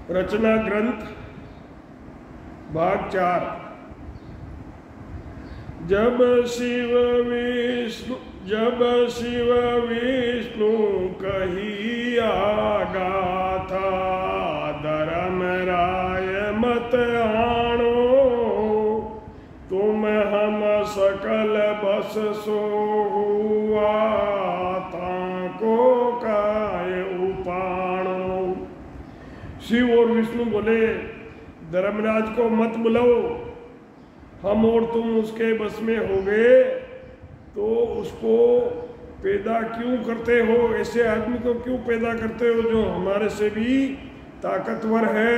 रचना ग्रंथ भाग 4। जब शिव विष्णु कहिया गाथा, धर्मराय मत आणो, तुम हम सकल बस सो हुआ, ताको काय उपाणो। शिव और विष्णु बोले, धर्मराज को मत बुलाओ, हम और तुम उसके बस में हो गए तो उसको पैदा क्यों करते हो? ऐसे आदमी को क्यों पैदा करते हो जो हमारे से भी ताकतवर है?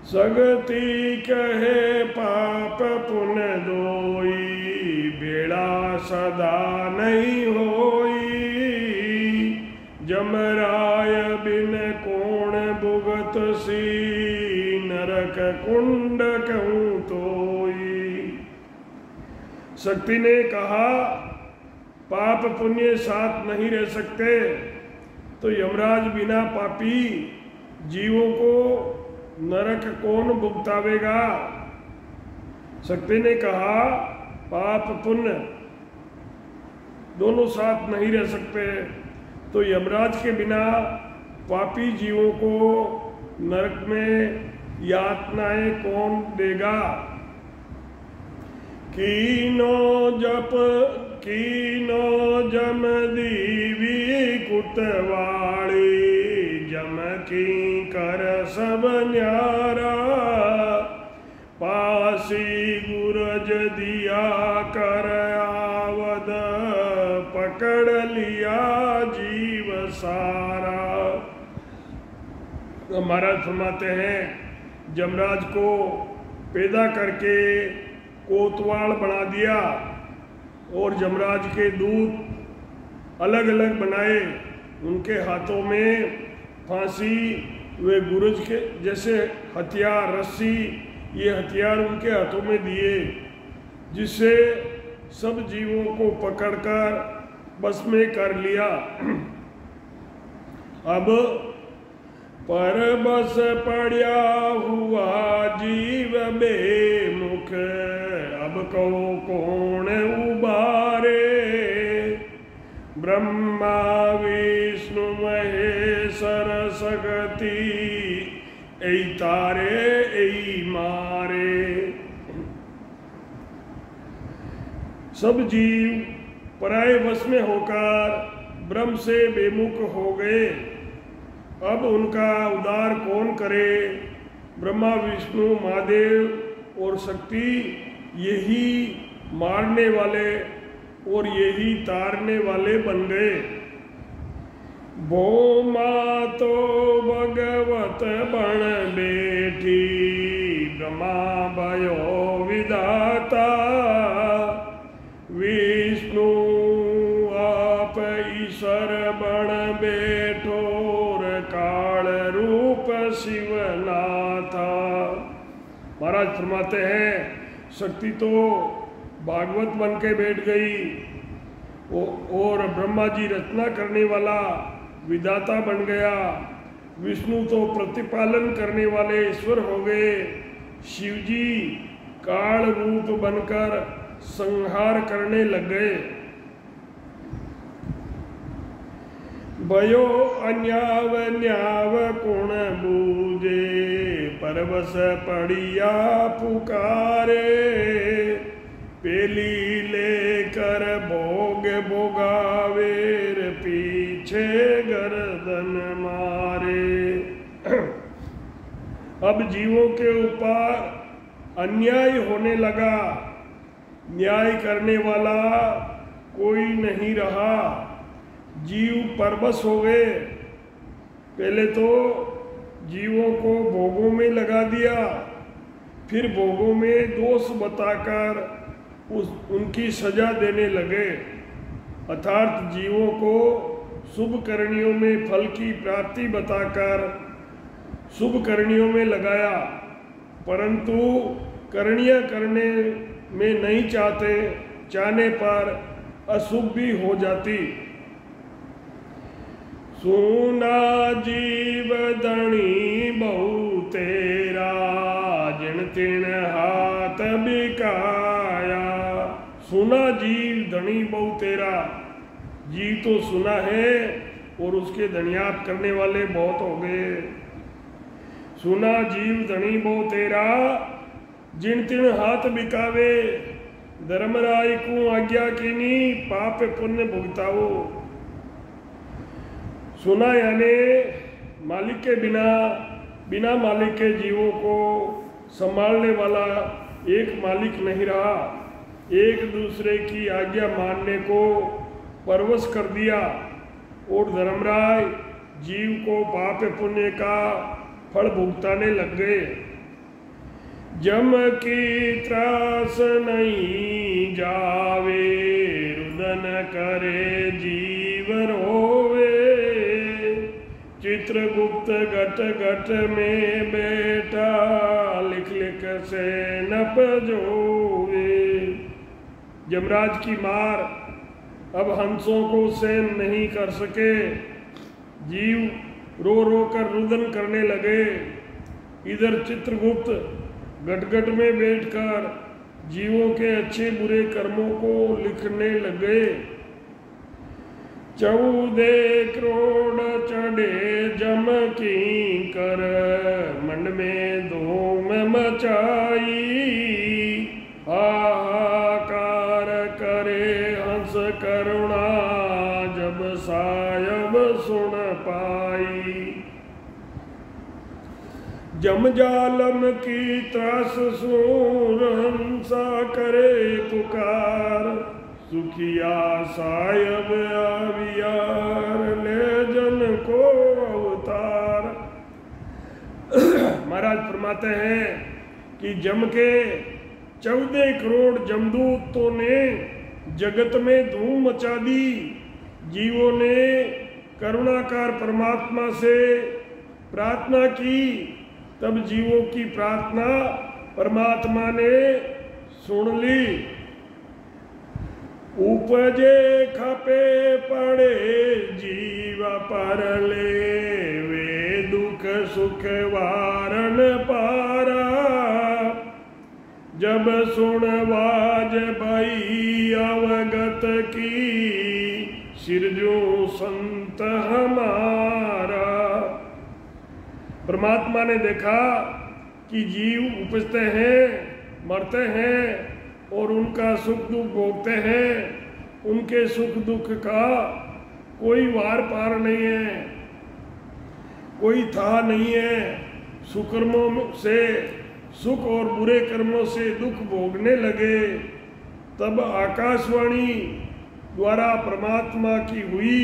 सगति कहे पाप पुण्य दोई, बेड़ा सदा नहीं होई, जमराय बिन कोण भुगत सी, नरक कुंड कहूँ तोई। शक्ति ने कहा, पाप पुण्य साथ नहीं रह सकते, तो यमराज बिना पापी जीवों को नरक कौन भुगतावेगा? शक्ति ने कहा, पाप पुण्य दोनों साथ नहीं रह सकते, तो यमराज के बिना पापी जीवों को नरक में यातनाएं कौन देगा? कीनो जम दीवी कुतवाड़ी, जम की कर सब न्यारा, पासी गुरज दिया कर आवद, पकड़ लिया जीव सारा। महाराज फरमाते हैं, जमराज को पैदा करके कोतवाल बना दिया और जमराज के दूत अलग अलग बनाए, उनके हाथों में फांसी वे गुरज के जैसे हथियार, रस्सी, ये हथियार उनके हाथों में दिए, जिससे सब जीवों को पकड़कर बस में कर लिया। अब पर बस पड़ा हुआ जीव बेमुख, अब कहो कौन उबारे, ब्रह्मा विष्णु महेश्वर सगति, ऐ तारे ऐ मारे। सब जीव पराये वश में होकर ब्रह्म से बेमुख हो गए, अब उनका उद्धार कौन करे? ब्रह्मा विष्णु महादेव और शक्ति यही मारने वाले और यही तारने वाले बन गए। भोमा तो भगवत बन बैठी, ब्रह्मा भयो विधाता, विष्णु आप ईश्वर बन बैठो, काल रूप शिवनाथा। महाराज फरमाते हैं, शक्ति तो भागवत बन के बैठ गई और ब्रह्मा जी रचना करने वाला विधाता बन गया, विष्णु तो प्रतिपालन करने वाले ईश्वर हो गए, शिवजी काल रूप बनकर संहार करने लग गए। भयो अन्याव न्याव कुण बूझे, परवश पड़िया पुकारे, पेली लेकर भोग भोगावेर, पीछे गर्दन मारे। अब जीवों के ऊपर अन्याय होने लगा, न्याय करने वाला कोई नहीं रहा, जीव परवश हो गए। पहले तो जीवों को भोगों में लगा दिया, फिर भोगों में दोष बताकर उनकी सजा देने लगे, अर्थात जीवों को शुभ करणियों में फल की प्राप्ति बताकर शुभ करणियों में लगाया, परंतु करणियाँ करने में नहीं चाहने पर अशुभ भी हो जाती। सूना जीव धनी सुना जीव धनी बहु तेरा, जीव तो सुना है और उसके धनियात करने वाले बहुत हो गए। सुना जीव धनी बहु तेरा, जिन तिन हाथ बिकावे, धर्मराय को आज्ञा कीनी, पाप पुण्य भुगताओ। सुना यानी मालिक के बिना मालिक के जीवों को संभालने वाला एक मालिक नहीं रहा, एक दूसरे की आज्ञा मानने को परवश कर दिया और धर्मराय जीव को पाप पुण्य का फल भुगताने लग गए। जम की त्रास नहीं जावे, रुदन करे जीव रोवे, चित्रगुप्त घट घट में बेटा, लिख लिख से नप जोवे। यमराज की मार अब हंसों को सहन नहीं कर सके, जीव रो रो कर रुदन करने लगे। इधर चित्रगुप्त गटगट में बैठकर जीवों के अच्छे बुरे कर्मों को लिखने लगे। 14 करोड़ चढ़े जम की कर, मंड में धूम मचाई, हाहाकार करे हंस करुणा, जब सायब सुन पाई। जमजालम की त्रास सूर हंसा करे पुकार, सुखिया सायब आवियार, ले जन को अवतार। महाराज फरमाते हैं कि जम के 14 करोड़ जमदूतों ने जगत में धूम मचा दी। जीवों ने करुणाकार परमात्मा से प्रार्थना की, तब जीवों की प्रार्थना परमात्मा ने सुन ली। उपजे खपे पड़े जीव पर ले, वे दुख सुख वारण पारा, जब सुन बाज भई अवगत की, सिरजू संत हमारा। परमात्मा ने देखा कि जीव उपजते हैं, मरते हैं और उनका सुख दुख भोगते हैं, उनके सुख दुख का कोई वार पार नहीं है, कोई था नहीं है। सुकर्मों से सुख और बुरे कर्मों से दुख भोगने लगे। तब आकाशवाणी द्वारा परमात्मा की हुई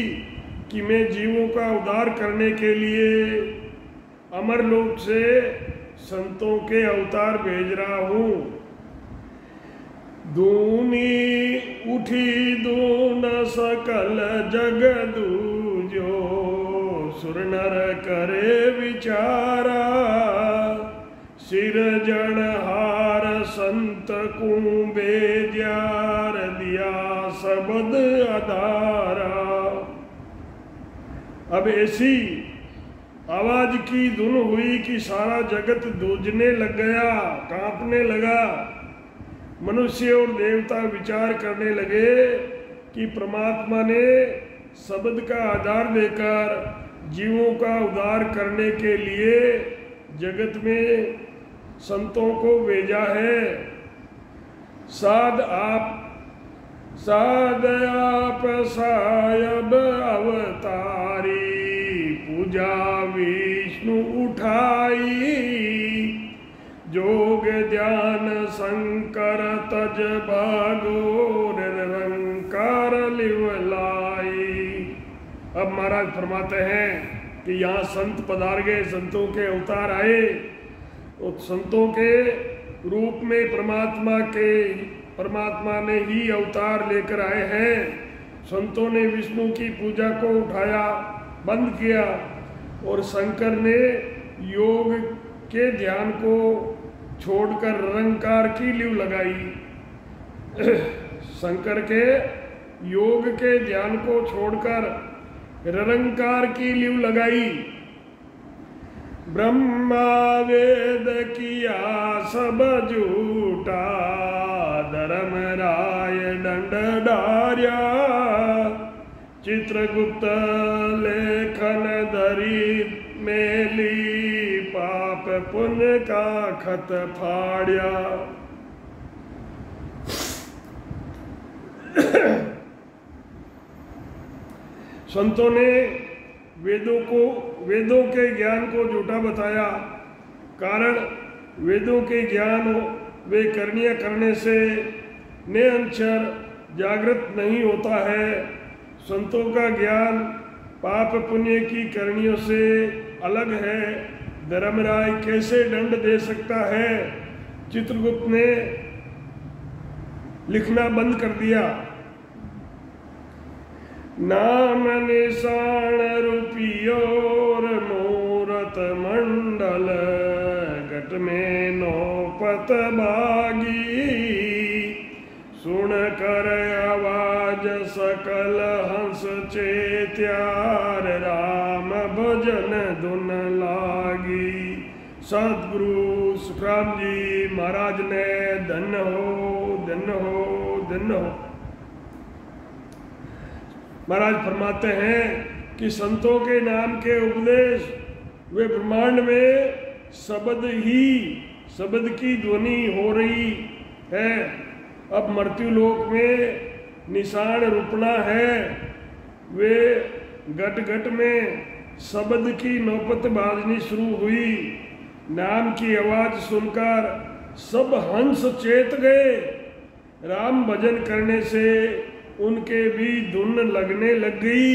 कि मैं जीवों का उद्धार करने के लिए अमरलोक से संतों के अवतार भेज रहा हूँ। दूनी उठी दून सकल जग दूजो, सुर नर करे विचारा, सिरजनहार संत कुंबे जार, दिया सबद आधारा। अब ऐसी आवाज की धुन हुई कि सारा जगत दूजने लग गया, कांपने लगा। मनुष्य और देवता विचार करने लगे कि परमात्मा ने शब्द का आधार देकर जीवों का उद्धार करने के लिए जगत में संतों को भेजा है। साध आप सायब अवतारी, पूजा विष्णु उठाई, जोग ध्यान शंकर तज भागो, निरंकार लिवलाई। अब महाराज फरमाते हैं कि यहाँ संत पधार गए, संतों के अवतार आए। तो संतों के रूप में परमात्मा ने ही अवतार लेकर आए हैं। संतों ने विष्णु की पूजा को उठाया, बंद किया, और शंकर ने योग के ध्यान को छोड़कर निरंकार की लिव लगाई। शंकर के योग के ध्यान को छोड़कर निरंकार की लिव लगाई। ब्रह्मा वेद किया सब झूठा, धर्मराय दंड डार्या, चित्रगुप्त लेखन धरी मेली, पाप पुण्य का खत फाड़िया। संतों ने वेदों के ज्ञान को झूठा बताया। कारण वेदों के ज्ञान वे करनियाँ करने से निरंतर जागृत नहीं होता है। संतों का ज्ञान पाप पुण्य की करणियों से अलग है। धर्मराय कैसे दंड दे सकता है? चित्रगुप्त ने लिखना बंद कर दिया। नाम निशान रुपियोर मूरत मंडल, घट में नौपत बागी, सुन कर आवाज सकल हंस चेत्यार, राम भजन धुन लागी। सतगुरु सुखराम जी महाराज ने धन्य हो, धन्य हो, धन्य हो। महाराज फरमाते हैं कि संतों के नाम के उपदेश वे ब्रह्मांड में शब्द की ध्वनि हो रही है। अब मृत्यु लोक में निशान रूपना है। वे घट घट में शब्द की नौबत बाजनी शुरू हुई। नाम की आवाज सुनकर सब हंस चेत गए। राम भजन करने से उनके भी धुन लगने लग गई।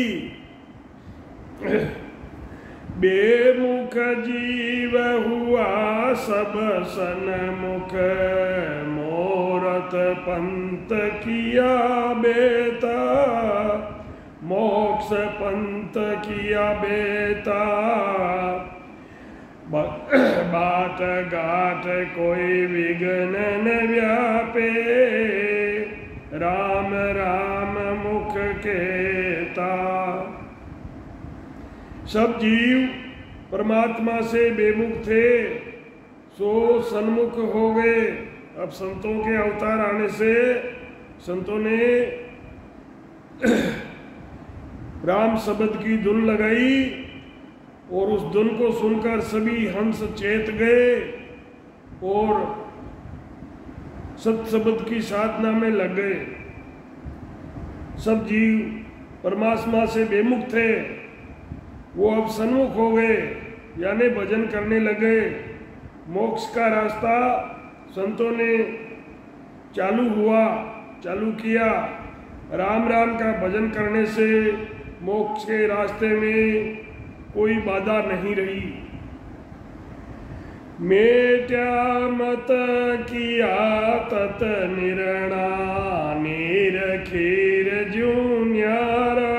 बेमुख जीव हुआ सब सन्मुख, मोरत पंत किया बेता, मोक्ष पंत किया बेता। बात घाट कोई विघ्न न व्यापे, राम राम मुख केता। सब जीव परमात्मा से बेमुख थे, सो सन्मुख हो गए। अब संतों के अवतार आने से संतों ने राम शब्द की धुन लगाई और उस धुन को सुनकर सभी हंस चेत गए और सत शब्द की साधना में लग गए। सब जीव परमात्मा से बेमुख थे, वो अब सन्मुख हो गए, यानी भजन करने लगे। मोक्ष का रास्ता संतों ने चालू किया। राम राम का भजन करने से मोक्ष के रास्ते में कोई बाधा नहीं रही। मेट्या मत किया तत निर्णा, नीर खीर जून्यारा,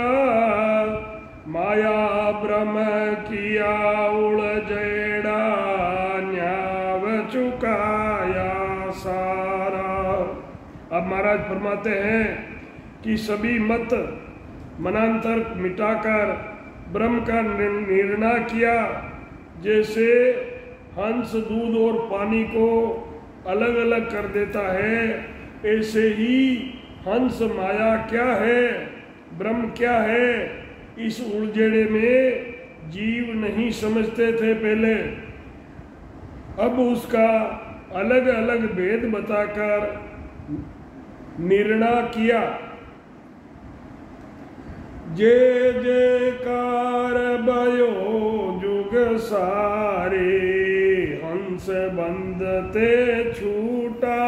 माया ब्रह्म किया उलझेड़ा, न्याव चुकाया सारा। अब महाराज फरमाते हैं कि सभी मत मनांतर मिटाकर ब्रह्म का निर्णय किया। जैसे हंस दूध और पानी को अलग अलग कर देता है, ऐसे ही हंस माया क्या है, ब्रह्म क्या है, इस उलझेड़े में जीव नहीं समझते थे पहले। अब उसका अलग अलग भेद बताकर निर्णय किया। जे जयकार भयो जुग सारे, हंस बंदते छूटा,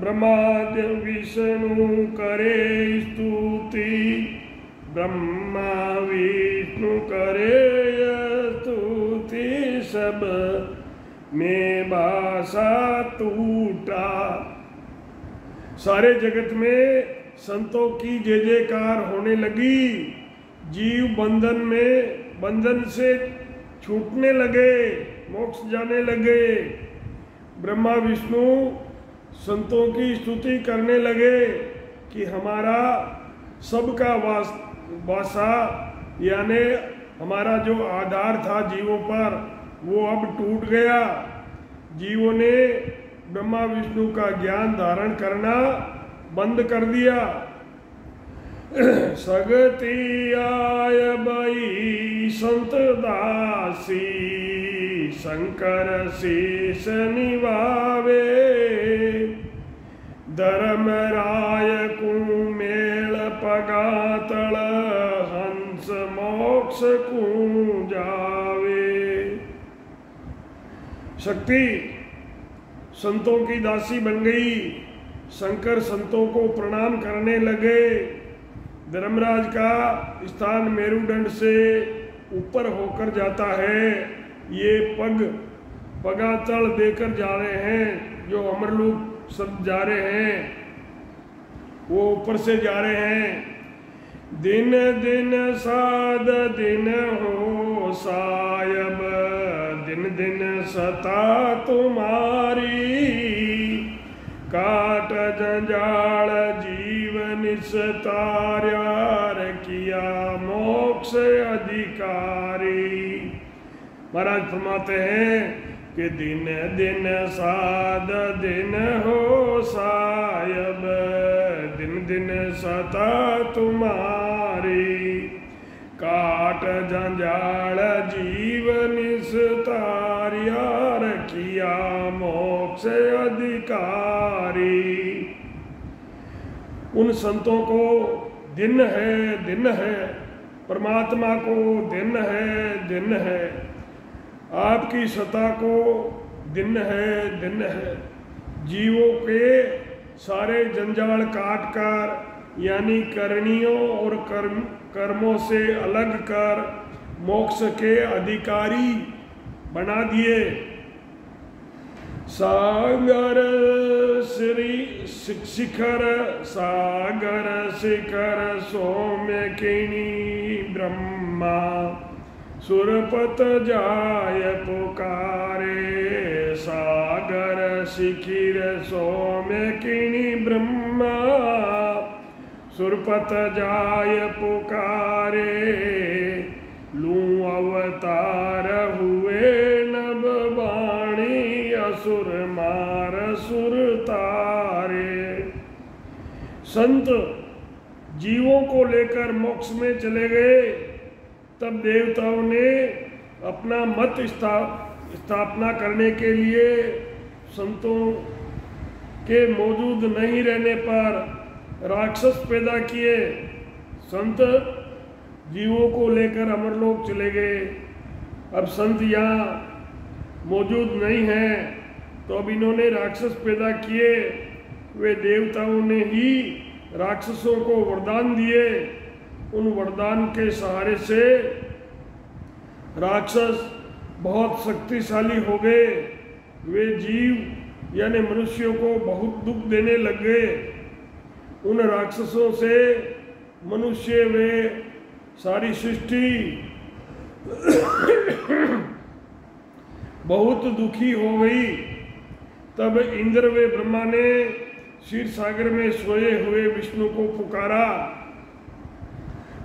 ब्रह्माद विष्णु करे स्तुति, ब्रह्मा विष्णु करे स्तुति, सब में भाषा टूटा। सारे जगत में संतों की जय जयकार होने लगी। जीव बंधन से छूटने लगे, मोक्ष जाने लगे। ब्रह्मा विष्णु संतों की स्तुति करने लगे कि हमारा सबका वासा यानी हमारा जो आधार था जीवों पर, वो अब टूट गया। जीवों ने ब्रह्मा विष्णु का ज्ञान धारण करना बंद कर दिया। सगति आय बई संत दासी, शंकर शीश निभावे, धर्मराय कुमेल पगातल, हंस मोक्ष को जावे। शक्ति संतों की दासी बन गई, शंकर संतों को प्रणाम करने लगे, धर्मराज का स्थान मेरुदंड से ऊपर होकर जाता है, ये पगातल देकर जा रहे हैं, जो अमरलोक सब जा रहे हैं वो ऊपर से जा रहे हैं। दिन दिन साध दिन हो सायब, दिन दिन सता तुम्हारी, काट जंजाल जीवन तार्यार, किया मोक्ष अधिकारी। महाराज फरमाते हैं कि दिन दिन साध दिन हो सायब, दिन दिन सता तुम्हारी, काट जंजाल जीवन तार्यार, किया मोक्ष अधिकारी। उन संतों को दिन है, परमात्मा को दिन है, आपकी सत्ता को दिन है। जीवों के सारे जंजाल काट कर, यानी करणियों और कर्मों से अलग कर मोक्ष के अधिकारी बना दिए। सागर शिखर सौम्य किणी ब्रह्मा, सुरपत जाय पुकारे, सागर शिखिर सौम्य किणी ब्रह्मा, सुरपत जाय पुकारे, लूं अवतार हुए नभ बाणी, असुर मार सुर तारे। संत जीवों को लेकर मोक्ष में चले गए, तब देवताओं ने अपना मत स्थापना करने के लिए संतों के मौजूद नहीं रहने पर राक्षस पैदा किए। संत जीवों को लेकर अमरलोक चले गए। अब संत यहाँ मौजूद नहीं हैं, तो अब इन्होंने राक्षस पैदा किए। वे देवताओं ने ही राक्षसों को वरदान दिए। उन वरदान के सहारे से राक्षस बहुत शक्तिशाली हो गए। वे जीव यानी मनुष्यों को बहुत दुख देने लग गए। उन राक्षसों से मनुष्य वे सारी सृष्टि बहुत दुखी हो गई। तब इंद्र व ब्रह्मा ने क्षीर सागर में सोए हुए विष्णु को पुकारा।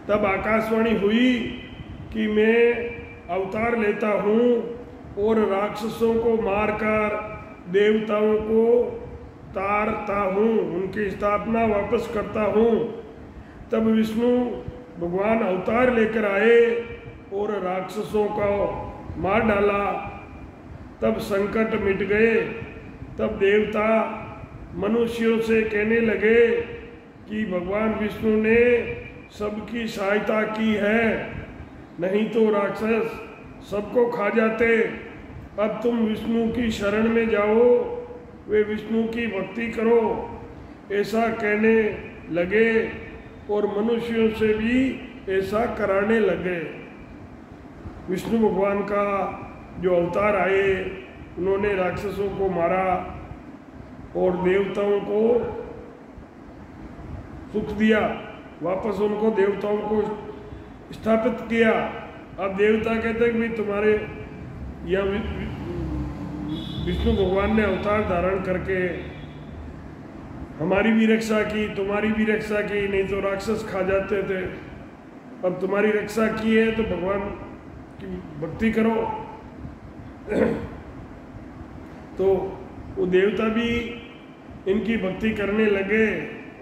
तब आकाशवाणी हुई कि मैं अवतार लेता हूँ और राक्षसों को मारकर देवताओं को तारता हूँ, उनकी स्थापना वापस करता हूँ। तब विष्णु भगवान अवतार लेकर आए और राक्षसों को मार डाला। तब संकट मिट गए। तब देवता मनुष्यों से कहने लगे कि भगवान विष्णु ने सबकी सहायता की है, नहीं तो राक्षस सबको खा जाते। अब तुम विष्णु की शरण में जाओ, वे विष्णु की भक्ति करो, ऐसा कहने लगे और मनुष्यों से भी ऐसा कराने लगे। विष्णु भगवान का जो अवतार आए, उन्होंने राक्षसों को मारा और देवताओं को सुख दिया, वापस उनको देवताओं को स्थापित किया। अब देवता कहते हैं कि भाई तुम्हारे या विष्णु भगवान ने अवतार धारण करके हमारी भी रक्षा की, तुम्हारी भी रक्षा की, नहीं तो राक्षस खा जाते थे। अब तुम्हारी रक्षा की है तो भगवान की भक्ति करो। तो वो देवता भी इनकी भक्ति करने लगे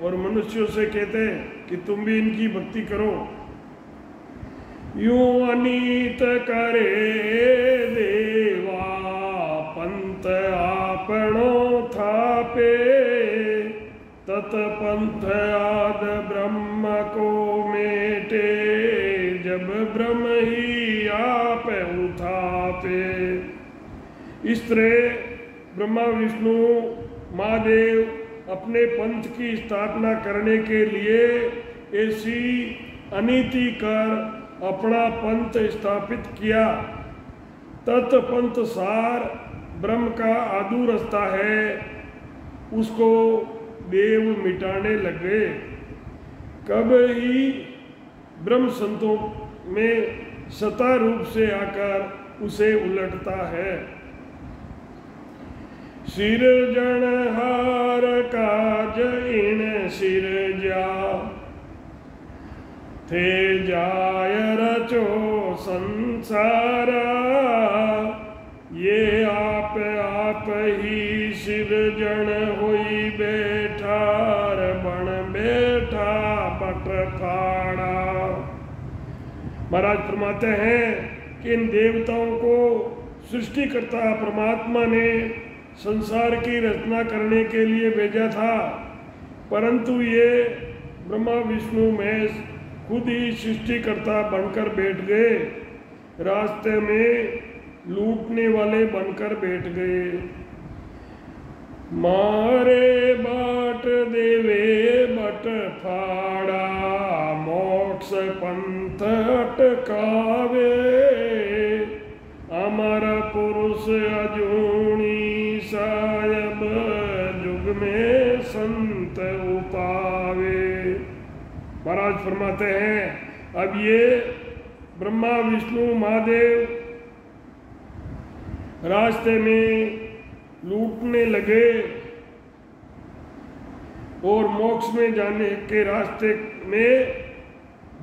और मनुष्यों से कहते कि तुम भी इनकी भक्ति करो। यूं अनीत करे देवा पंथ आपणो थापे, तत पंथ आद ब्रह्म को मेटे, जब ब्रह्म ही आप उठापे। इस तरह ब्रह्मा विष्णु महादेव अपने पंथ की स्थापना करने के लिए ऐसी अनीति कर अपना पंथ स्थापित किया। तत्पंथ सार ब्रह्म का आदू रास्ता है, उसको देव मिटाने लगे। कब ही ब्रह्म संतों में सता रूप से आकर उसे उलटता है। सिरजनहार काज इन सिरजा, थे जाय रचो संसारा, ये आप ही सिरजन हुई बैठार, बन बैठा बट फाड़ा। महाराज फरमाते हैं कि इन देवताओं को सृष्टिकर्ता परमात्मा ने संसार की रचना करने के लिए भेजा था, परंतु ये ब्रह्मा विष्णु महेश खुद ही सृष्टिकर्ता बनकर बैठ गए, रास्ते में लूटने वाले बनकर बैठ गए। मारे बाट देवे बट फाड़ा, मोक्ष पंथ अटकावे, अमर पुरुष अजूनी सायब, जुग में संत उपावे। महाराज फरमाते हैं अब ये ब्रह्मा विष्णु महादेव रास्ते में लूटने लगे और मोक्ष में जाने के रास्ते में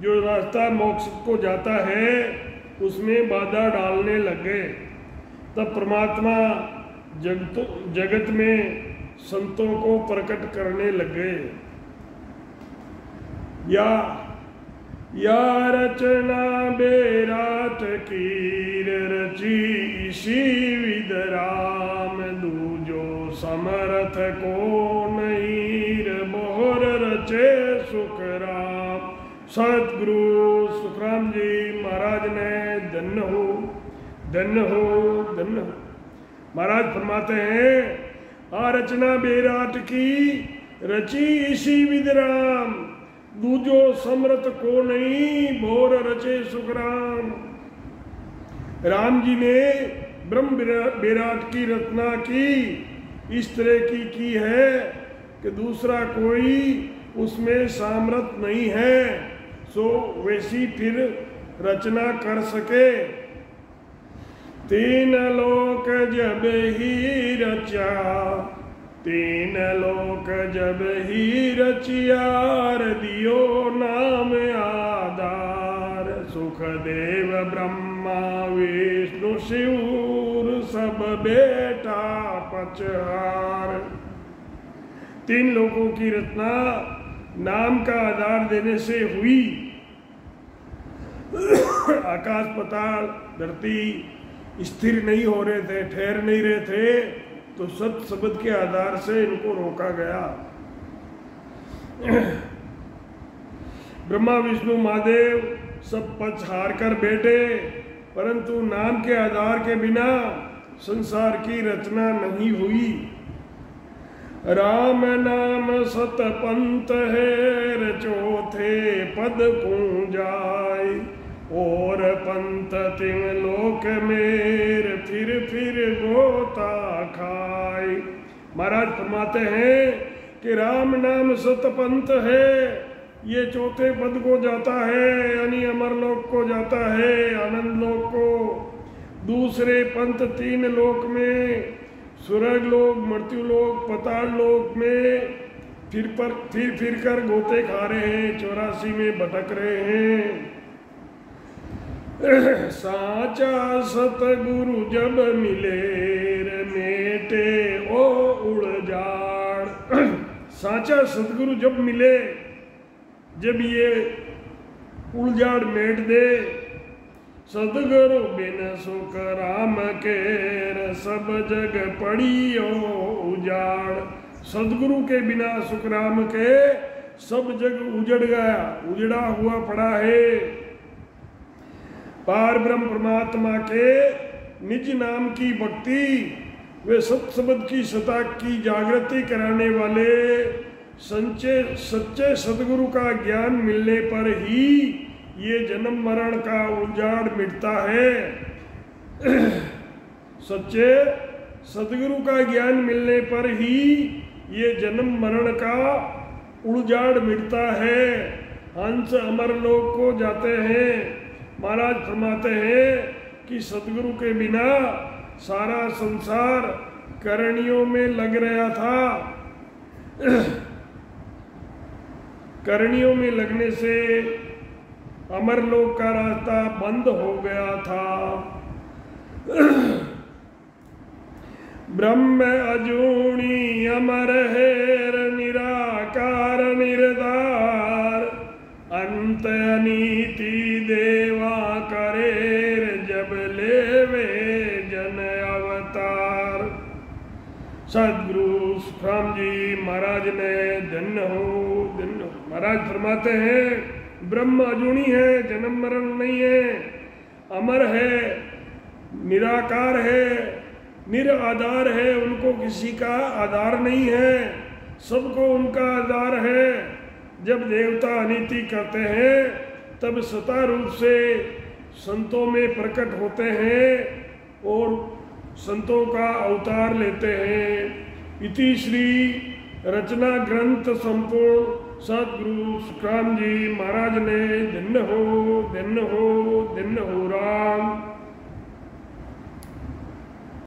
जो रास्ता मोक्ष को जाता है उसमें बाधा डालने लगे। तब परमात्मा जगत में संतों को प्रकट करने लगे। या रचना बेराट कीर रची, इसी विद राम दूजो समर्थ को नहीं, बोहर रचे सुख राम। सतगुरु सुखराम जी महाराज ने धन्य हो धन्य हो धन्य हो। महाराज फरमाते हैं आ रचना बेराट की रची इसी विद राम, दूजो समर्थ को नहीं, भोर रचे सुखराम। राम जी ने ब्रह्म बेराट की रचना की इस तरह की है कि दूसरा कोई उसमें सामर्थ नहीं है, सो वैसी फिर रचना कर सके। तीन लोक जब ही रचा, तीन लोक जब ही रचियार, दियो नाम आधार, सुखदेव ब्रह्मा विष्णु शिव सब बेटा पचहार। तीन लोगों की रचना नाम का आधार देने से हुई। आकाश पाताल धरती स्थिर नहीं हो रहे थे, ठहर नहीं रहे थे, तो सत शब्द के आधार से इनको रोका गया। ब्रह्मा विष्णु महादेव सब पक्ष हार कर बैठे, परंतु नाम के आधार के बिना संसार की रचना नहीं हुई। राम नाम सत पंथ है, चौथे पद को जाए, और पंथ तिन लोक मेर, फिर गोता खाए। महाराज फरमाते हैं कि राम नाम सत पंथ है, ये चौथे पद को जाता है, यानी अमर लोक को जाता है, आनंद लोक को। दूसरे पंथ तीन लोक में, स्वर्ग लोक, मृत्यु लोक, पाताल लोक में फिर कर गोते खा रहे हैं, 84 में भटक रहे हैं। साचा सतगुरु जब मिले रे मेटे ओ उड़जाड़। साचा सतगुरु जब मिले, जब ये उड़जाड़ मेट दे। सतगुरु बिन सुख राम केर सब जग पड़ियो उजाड़। सतगुरु के बिना सुख राम के सब जग उजड़ गया, उजड़ा हुआ पड़ा है। पार ब्रह्म परमात्मा के निज नाम की भक्ति, वे सत्य शब्द की सता की जागृति कराने वाले सच्चे सतगुरु का ज्ञान मिलने पर ही ये जन्म मरण का उजाड़ मिटता है। सच्चे सतगुरु का ज्ञान मिलने पर ही ये जन्म मरण का उजाड़ मिटता है। हंस अमर लोक को जाते हैं। महाराज फरमाते हैं कि सतगुरु के बिना सारा संसार करणियों में लग रहा था। करणियों में लगने से अमरलोक का रास्ता बंद हो गया था। ब्रह्म अजूनी अमर हेर निराकार निर्धार, अंत अनीति देवा करेर जब लेवे जन अवतार। सदगुरु सुखराम जी महाराज ने धन्य हो, धन्य हो। महाराज फरमाते हैं ब्रह्म अजूनी है, जन्म मरण नहीं है, अमर है, निराकार है, निराधार है, उनको किसी का आधार नहीं है, सबको उनका आधार है। जब देवता अनीति करते हैं तब सता रूप से संतों में प्रकट होते हैं और संतों का अवतार लेते हैं। इति श्री रचना ग्रंथ संपूर्ण सतगुरु सुखराम जी महाराज ने धन्य हो, धन्य हो, धन्य हो राम।